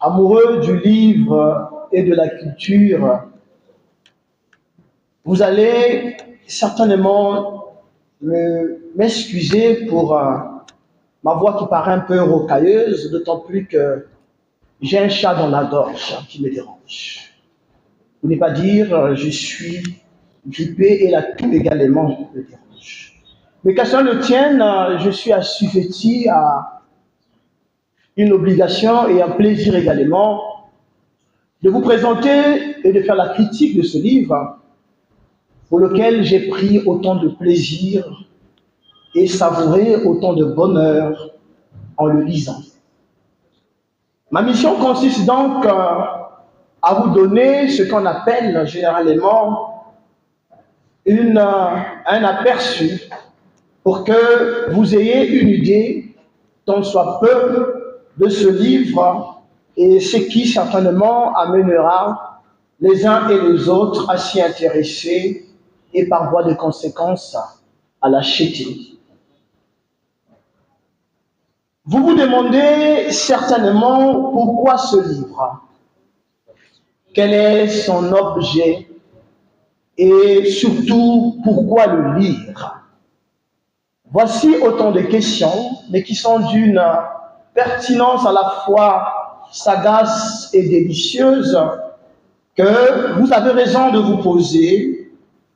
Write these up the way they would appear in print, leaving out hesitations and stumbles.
amoureux du livre et de la culture, vous allez certainement m'excuser pour ma voix qui paraît un peu rocailleuse, d'autant plus que j'ai un chat dans la gorge qui me dérange. Pour ne pas dire je suis grippé et la toux également me dérange. Mais qu'à cela ne tienne, je suis assujetti à une obligation et un plaisir également de vous présenter et de faire la critique de ce livre pour lequel j'ai pris autant de plaisir et savouré autant de bonheur en le lisant. Ma mission consiste donc à vous donner ce qu'on appelle généralement un aperçu pour que vous ayez une idée, tant soit peu, de ce livre et ce qui certainement amènera les uns et les autres à s'y intéresser et par voie de conséquence à l'acheter. Vous vous demandez certainement pourquoi ce livre, quel est son objet et surtout pourquoi le lire. Voici autant de questions, mais qui sont d'une pertinence à la fois sagace et délicieuse que vous avez raison de vous poser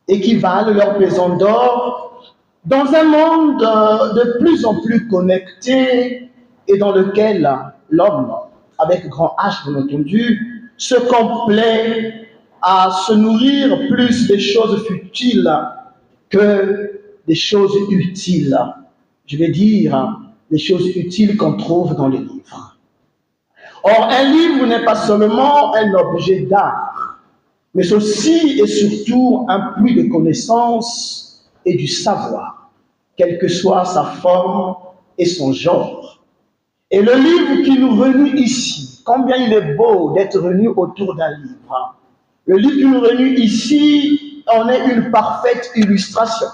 et qui valent leur pesant d'or dans un monde de plus en plus connecté et dans lequel l'homme, avec grand H bien entendu, se complaît à se nourrir plus des choses futiles que des choses utiles. Je vais dire des choses utiles qu'on trouve dans les livres. Or, un livre n'est pas seulement un objet d'art, mais aussi et surtout un puits de connaissances et du savoir, quelle que soit sa forme et son genre. Et le livre qui nous réunit ici, combien il est beau d'être réunis autour d'un livre. Le livre qui nous réunit ici en est une parfaite illustration.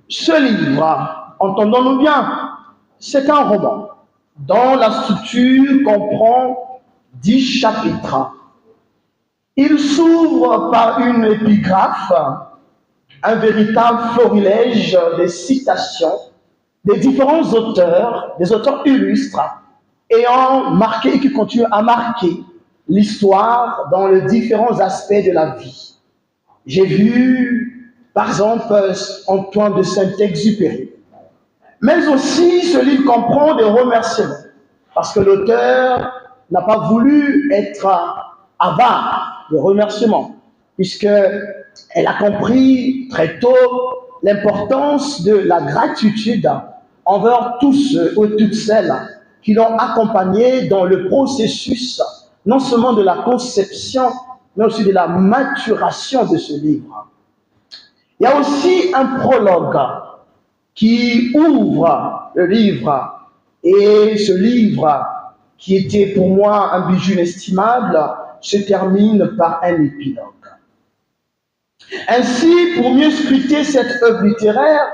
Ce livre, entendons-nous bien, c'est un roman dont la structure comprend 10 chapitres. Il s'ouvre par une épigraphe, un véritable florilège de citations des différents auteurs, des auteurs illustres, ayant marqué et qui continuent à marquer l'histoire dans les différents aspects de la vie. J'ai vu, par exemple, Antoine de Saint-Exupéry. Mais aussi, ce livre comprend des remerciements, parce que l'auteur n'a pas voulu être avare de remerciements, puisqu'elle a compris très tôt l'importance de la gratitude envers tous ceux ou toutes celles qui l'ont accompagné dans le processus, non seulement de la conception, mais aussi de la maturation de ce livre. Il y a aussi un prologue qui ouvre le livre, et ce livre, qui était pour moi un bijou inestimable, se termine par un épilogue. Ainsi, pour mieux scruter cette œuvre littéraire,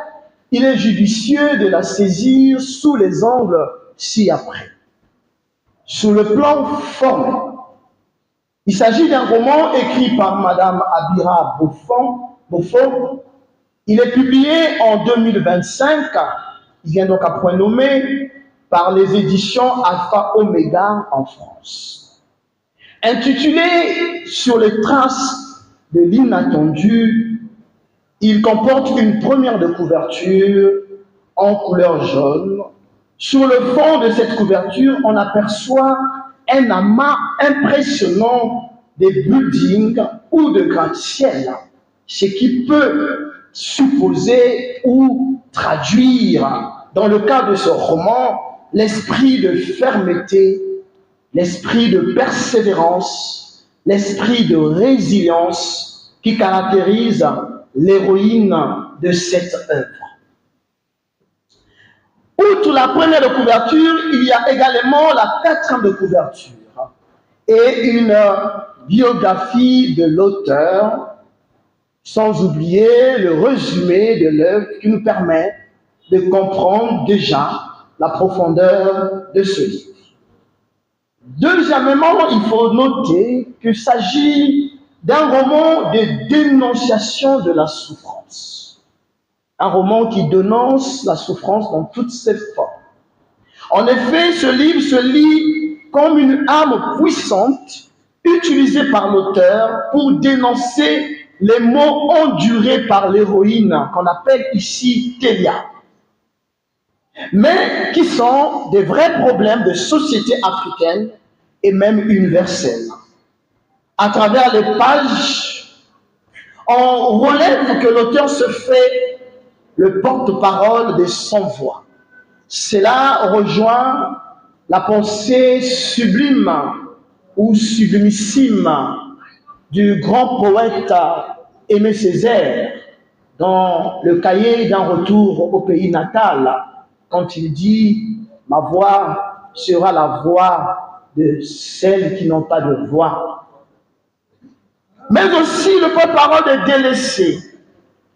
il est judicieux de la saisir sous les angles ci-après. Sur le plan formel, il s'agit d'un roman écrit par Madame Abira Beaufort. Il est publié en 2025, il vient donc à point nommé, par les éditions Alpha Omega en France. Intitulé Sur les traces de l'inattendu, il comporte une première de couverture en couleur jaune. Sur le fond de cette couverture, on aperçoit un amas impressionnant des buildings ou de gratte-ciel, ce qui peut supposer ou traduire, dans le cas de ce roman, l'esprit de fermeté, l'esprit de persévérance, l'esprit de résilience qui caractérise l'héroïne de cette œuvre. Outre la première de couverture, il y a également la quatrième de couverture et une biographie de l'auteur, sans oublier le résumé de l'œuvre qui nous permet de comprendre déjà la profondeur de ce livre. Deuxièmement, il faut noter qu'il s'agit d'un roman de dénonciation de la souffrance. Un roman qui dénonce la souffrance dans toutes ses formes. En effet, ce livre se lit comme une arme puissante utilisée par l'auteur pour dénoncer les maux endurés par l'héroïne qu'on appelle ici Télia, mais qui sont des vrais problèmes de société africaine et même universelle. À travers les pages, on relève que l'auteur se fait le porte-parole des sans-voix. Cela rejoint la pensée sublime ou sublimissime du grand poète Aimé Césaire dans le cahier d'un retour au pays natal, quand il dit « Ma voix sera la voix de celles qui n'ont pas de voix ». Mais aussi le porte-parole des délaissés,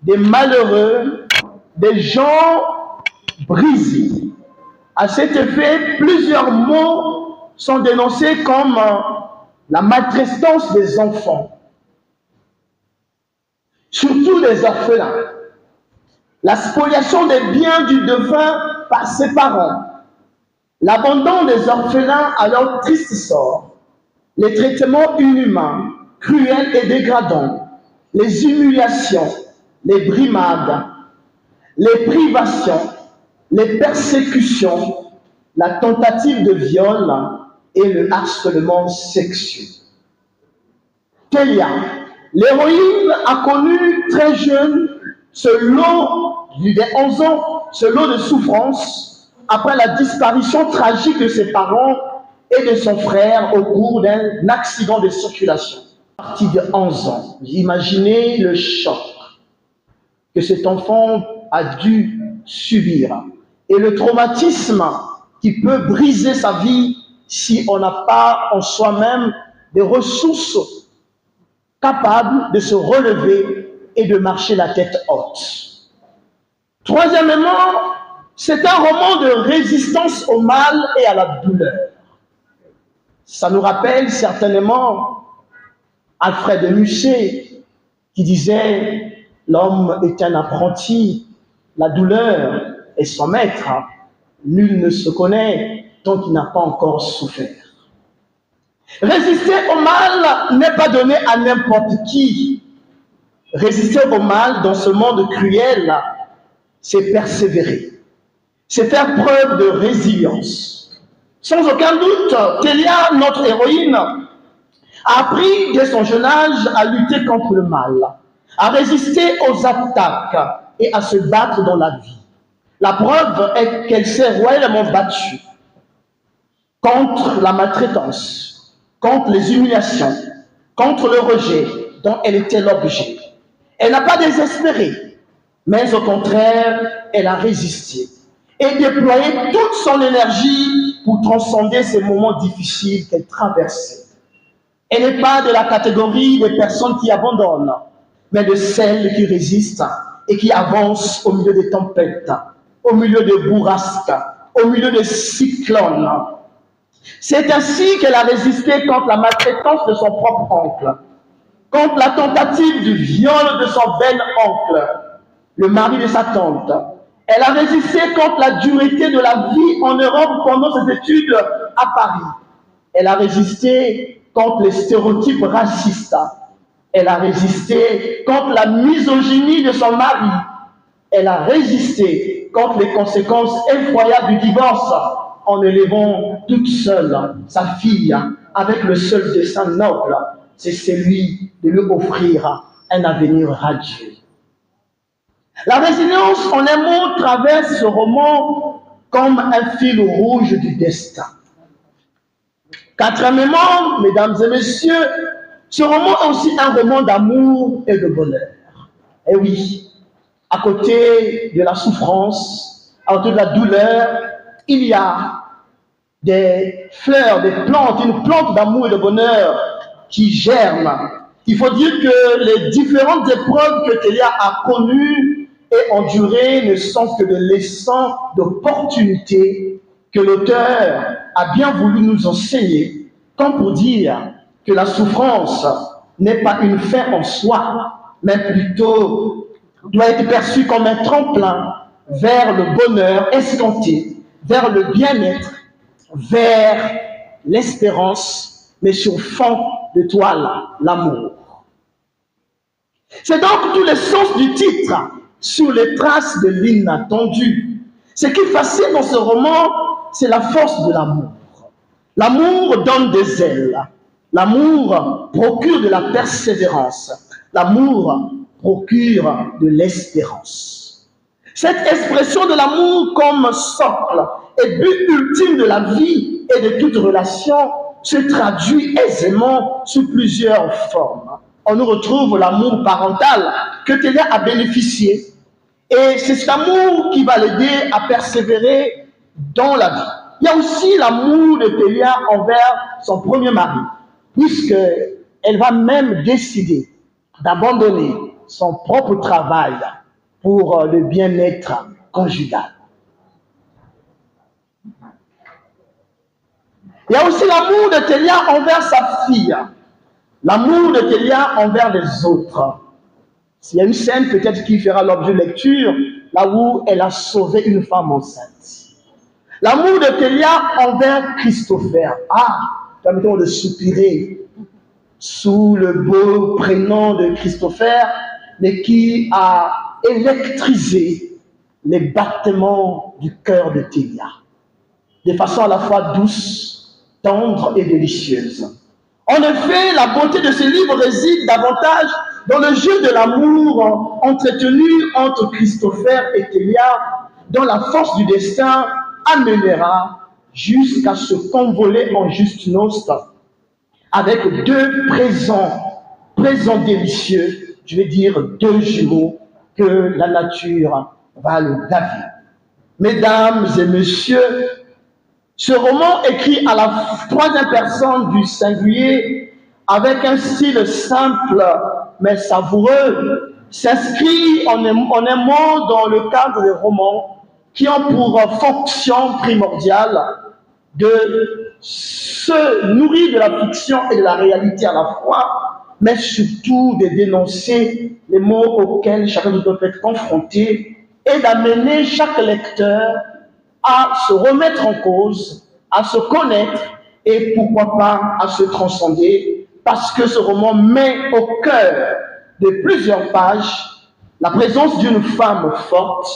des malheureux, des gens brisés. À cet effet, plusieurs mots sont dénoncés comme la maltraitance des enfants, surtout des orphelins, la spoliation des biens du défunt par ses parents, l'abandon des orphelins à leur triste sort, les traitements inhumains, cruels et dégradants, les humiliations, les brimades, les privations, les persécutions, la tentative de viol et le harcèlement sexuel. Télia, l'héroïne, a connu très jeune ce lot des 11 ans, ce lot de souffrance après la disparition tragique de ses parents et de son frère au cours d'un accident de circulation. À partir de 11 ans, imaginez le choc que cet enfant a dû subir et le traumatisme qui peut briser sa vie si on n'a pas en soi-même des ressources capables de se relever et de marcher la tête haute. Troisièmement, c'est un roman de résistance au mal et à la douleur. Ça nous rappelle certainement Alfred de Musset qui disait « L'homme est un apprenti, la douleur est son maître, nul ne se connaît tant qu'il n'a pas encore souffert. » Résister au mal n'est pas donné à n'importe qui. Résister au mal dans ce monde cruel, c'est persévérer, c'est faire preuve de résilience. Sans aucun doute, Télia, notre héroïne, a appris dès son jeune âge à lutter contre le mal, à résister aux attaques et à se battre dans la vie. La preuve est qu'elle s'est royalement battue contre la maltraitance, contre les humiliations, contre le rejet dont elle était l'objet. Elle n'a pas désespéré, mais au contraire, elle a résisté et déployé toute son énergie pour transcender ces moments difficiles qu'elle traversait. Elle n'est pas de la catégorie des personnes qui abandonnent, mais de celles qui résistent et qui avancent au milieu des tempêtes, au milieu de bourrasques, au milieu de cyclones. C'est ainsi qu'elle a résisté contre la maltraitance de son propre oncle, contre la tentative du viol de son bel oncle, le mari de sa tante. Elle a résisté contre la dureté de la vie en Europe pendant ses études à Paris. Elle a résisté contre les stéréotypes racistes. Elle a résisté contre la misogynie de son mari. Elle a résisté contre les conséquences effroyables du divorce en élevant toute seule sa fille avec le seul dessein noble, c'est celui de lui offrir un avenir radieux. La résilience, en un mot, traverse ce roman comme un fil rouge du destin. Quatrièmement, mesdames et messieurs, ce roman est aussi un roman d'amour et de bonheur. Et oui, à côté de la souffrance, à côté de la douleur, il y a des fleurs, des plantes, une plante d'amour et de bonheur qui germe. Il faut dire que les différentes épreuves que Télia a connues et endurées ne sont que des leçons d'opportunité que l'auteur a bien voulu nous enseigner comme pour dire que la souffrance n'est pas une fin en soi, mais plutôt doit être perçue comme un tremplin vers le bonheur escompté, vers le bien-être, vers l'espérance, mais sur fond de toile, l'amour. C'est donc tout le sens du titre, sur les traces de l'inattendu. Ce qui fascine dans ce roman, c'est la force de l'amour. L'amour donne des ailes. L'amour procure de la persévérance. L'amour procure de l'espérance. Cette expression de l'amour comme socle et but ultime de la vie et de toute relation se traduit aisément sous plusieurs formes. On nous retrouve l'amour parental que Télia a bénéficié. Et c'est cet amour qui va l'aider à persévérer dans la vie. Il y a aussi l'amour de Télia envers son premier mari, puisqu'elle va même décider d'abandonner son propre travail pour le bien-être conjugal. Il y a aussi l'amour de Télia envers sa fille, l'amour de Télia envers les autres. Il y a une scène peut-être qui fera l'objet de lecture, là où elle a sauvé une femme enceinte. L'amour de Télia envers Christopher. Permettons de soupirer sous le beau prénom de Christopher, mais qui a électrisé les battements du cœur de Télia, de façon à la fois douce, tendre et délicieuse. En effet, la beauté de ce livre réside davantage dans le jeu de l'amour entretenu entre Christopher et Télia, dont la force du destin amènera jusqu'à se convoler en juste noces avec deux présents délicieux, je vais dire deux jumeaux que la nature va le gaver. Mesdames et messieurs, ce roman écrit à la troisième personne du singulier avec un style simple mais savoureux s'inscrit en un mot dans le cadre des romans qui ont pour fonction primordiale de se nourrir de la fiction et de la réalité à la fois, mais surtout de dénoncer les mots auxquels chacun de nous peut être confronté et d'amener chaque lecteur à se remettre en cause, à se connaître et pourquoi pas à se transcender, parce que ce roman met au cœur de plusieurs pages la présence d'une femme forte,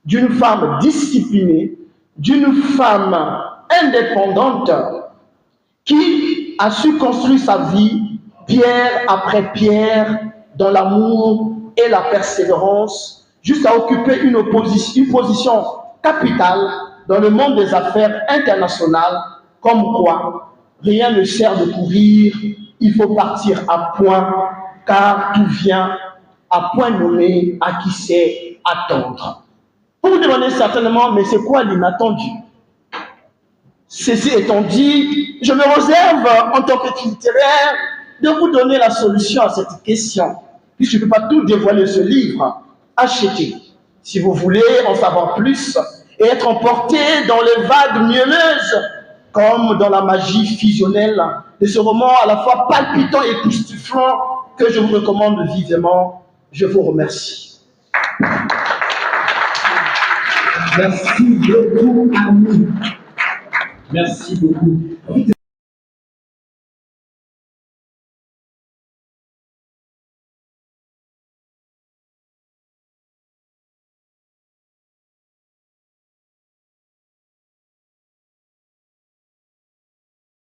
d'une femme disciplinée, d'une femme indépendante qui a su construire sa vie pierre après pierre dans l'amour et la persévérance jusqu'à occuper une position capitale dans le monde des affaires internationales, comme quoi rien ne sert de courir, il faut partir à point, car tout vient à point nommé à qui sait attendre. Vous vous demandez certainement, mais c'est quoi l'inattendu? Ceci étant dit, je me réserve en tant que littéraire de vous donner la solution à cette question, puisque je ne peux pas tout dévoiler ce livre. Achetez, si vous voulez en savoir plus et être emporté dans les vagues mielleuses, comme dans la magie fusionnelle de ce roman à la fois palpitant et époustouflant que je vous recommande vivement. Je vous remercie. Merci beaucoup, Arnaud. Merci beaucoup.